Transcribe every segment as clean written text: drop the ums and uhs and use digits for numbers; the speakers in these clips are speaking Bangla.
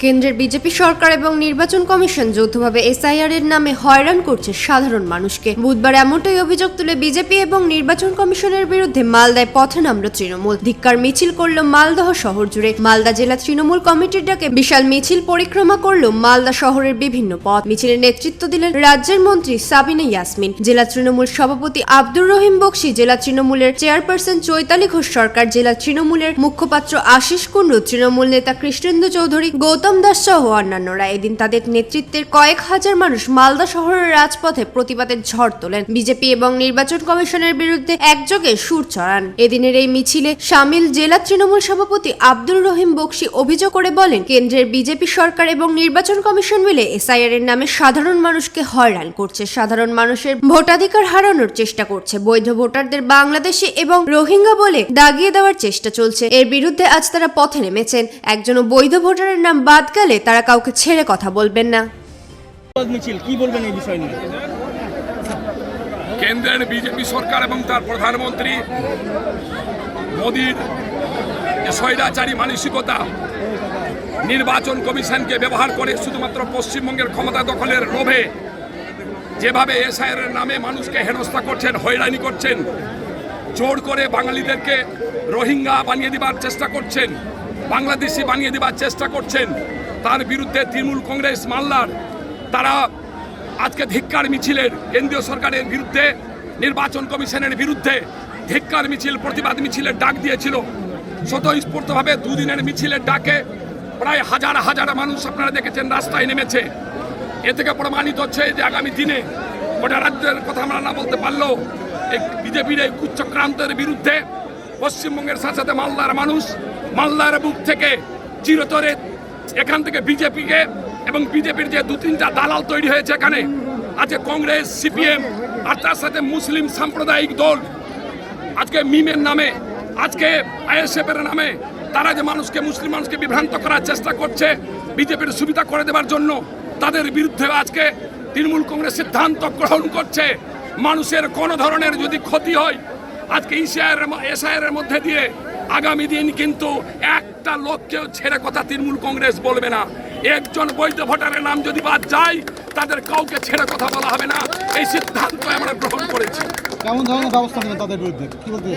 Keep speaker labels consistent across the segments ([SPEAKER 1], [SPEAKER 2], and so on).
[SPEAKER 1] কেন্দ্রের বিজেপি সরকার এবং নির্বাচন কমিশন যৌথভাবে এসআইআর এর নামে হয়রান করছে সাধারণ মানুষকে। বুধবার এমনটাই অভিযোগ তুলে বিজেপি এবং নির্বাচন কমিশনের বিরুদ্ধে মালদায় পথে নামল তৃণমূল। ধিক্কার মিছিল করল মালদহ শহর জুড়ে। মালদা জেলা তৃণমূল কমিটির ডাকে বিশাল মিছিল পরিক্রমা করল মালদা শহরের বিভিন্ন পথ। মিছিলের নেতৃত্ব দিলেন রাজ্যের মন্ত্রী সাবিনা ইয়াসমিন, জেলা তৃণমূল সভাপতি আব্দুর রহিম বক্সি, জেলা তৃণমূলের চেয়ারপারসন চৈতালি ঘোষ সরকার, জেলা তৃণমূলের মুখপাত্র আশিস কুন্ডু, তৃণমূল নেতা কৃষ্ণেন্দু চৌধুরী, গৌতম দাস সহ অন্যান্যরা। এদিন তাদের নেতৃত্বের কয়েক হাজার মানুষ মালদা শহরের রাজপথে প্রতিবাদের ঝড় তোলেন। বিজেপি এবং নির্বাচন কমিশনের বিরুদ্ধে একযোগে সুর চড়ান। এদিনের এই মিছিলে শামিল জেলা তৃণমূল সভাপতি আব্দুর রহিম বক্সি অভিযোগ করে বলেন, কেন্দ্রের বিজেপি সরকার এবং নির্বাচন কমিশন মিলে এসআইআর এর নামে সাধারণ মানুষকে হয়রান করছে, সাধারণ মানুষের ভোটাধিকার হারানোর চেষ্টা করছে, বৈধ ভোটারদের বাংলাদেশি এবং রোহিঙ্গা বলে দাগিয়ে দেওয়ার চেষ্টা চলছে। এর বিরুদ্ধে আজ তারা পথে নেমেছেন। একজনও বৈধ ভোটারের নাম বাদ গেলে তারা কাউকে ছেড়ে কথা বলবেন না।
[SPEAKER 2] কি বলবেন এই বিষয় নিয়ে?
[SPEAKER 3] কেন্দ্রের বিজেপি সরকার এবং তার প্রধানমন্ত্রী মোদীর স্বৈরাচারী মানসিকতা নির্বাচন কমিশনকে ব্যবহার করে শুধুমাত্র পশ্চিমবঙ্গের ক্ষমতা দখলের লোভে যেভাবে এসআইআর এর নামে মানুষকে হেনস্থা করছেন, হয়রানি করছেন, জোর করে বাঙালিদেরকে রোহিঙ্গা বানিয়ে দেবার চেষ্টা করছেন, বাংলাদেশি বানিয়ে দেবার চেষ্টা করছেন, তার বিরুদ্ধে তৃণমূল কংগ্রেস মাল্লার তারা আজকে ধিক্কার মিছিলের কেন্দ্রীয় সরকারের বিরুদ্ধে, নির্বাচন কমিশনের বিরুদ্ধে ধিক্কার মিছিল, প্রতিবাদ মিছিলের ডাক দিয়েছিল। স্বতঃস্ফূর্তভাবে দুদিনের মিছিলের ডাকে প্রায় হাজার হাজার মানুষ আপনারা দেখেছেন রাস্তায় নেমেছে। এ থেকে প্রমাণিত হচ্ছে যে আগামী দিনে গোটা রাজ্যের কথা আমরা না বলতে পারলেও এই বিজেপির এই কুচক্রান্তের বিরুদ্ধে পশ্চিমবঙ্গের সাথে সাথে মালদার মানুষ, মালদার বুক থেকে চিরতরে এখান থেকে বিজেপিকে এবং বিজেপির যে দু তিনটা দালাল তৈরি হয়েছে এখানে, আজকে কংগ্রেস, সিপিএম আর তার সাথে মুসলিম সাম্প্রদায়িক দল, আজকে মিমের নামে, আজকে আইএসএফ এর নামে তারা যে মানুষকে, মুসলিম মানুষকে বিভ্রান্ত করার চেষ্টা করছে বিজেপির সুবিধা করে দেওয়ার জন্য, তাদের বিরুদ্ধে আজকে তৃণমূল কংগ্রেস সিদ্ধান্ত গ্রহণ করছে মানুষের কোনো ধরনের যদি ক্ষতি হয় আজকে এসআইআর এর মধ্যে দিয়ে আগামী দিন কিন্তু একটা লোককেও ছেড়ে কথা তৃণমূল কংগ্রেস বলবে না। একজন বৈধ ভোটারের নাম যদি বাদ যায় তাদের কাউকে ছেড়ে কথা বলা হবে না। এই সিদ্ধান্ত আমরা গ্রহণ করেছি।
[SPEAKER 2] কেমন ধরনের ব্যবস্থা নেবেন তাদের বিরুদ্ধে? কি বলতে?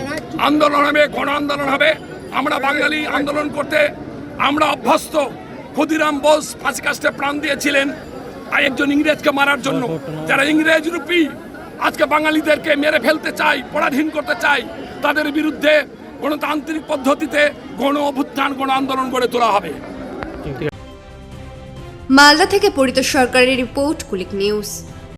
[SPEAKER 3] আন্দোলন হবে, গণ আন্দোলন হবে। আমরা বাঙালি আন্দোলন করতে আমরা অভ্যস্ত। ক্ষুদিরাম বোস ফাঁসি কাস্টে প্রাণ দিয়েছিলেন আর একজন ইংরেজকে মারার জন্য। যারা ইংরেজ রূপী আজকে বাঙালিদেরকে মেরে ফেলতে চায়, পরাধীন করতে চায়, তাদের বিরুদ্ধে গণতান্ত্রিক পদ্ধতিতে গণ অভ্যুত্থান, গণ আন্দোলন গড়ে তোলা হবে।
[SPEAKER 1] মালদা থেকে পরিতোষ সরকারের রিপোর্ট, কুলিক নিউজ।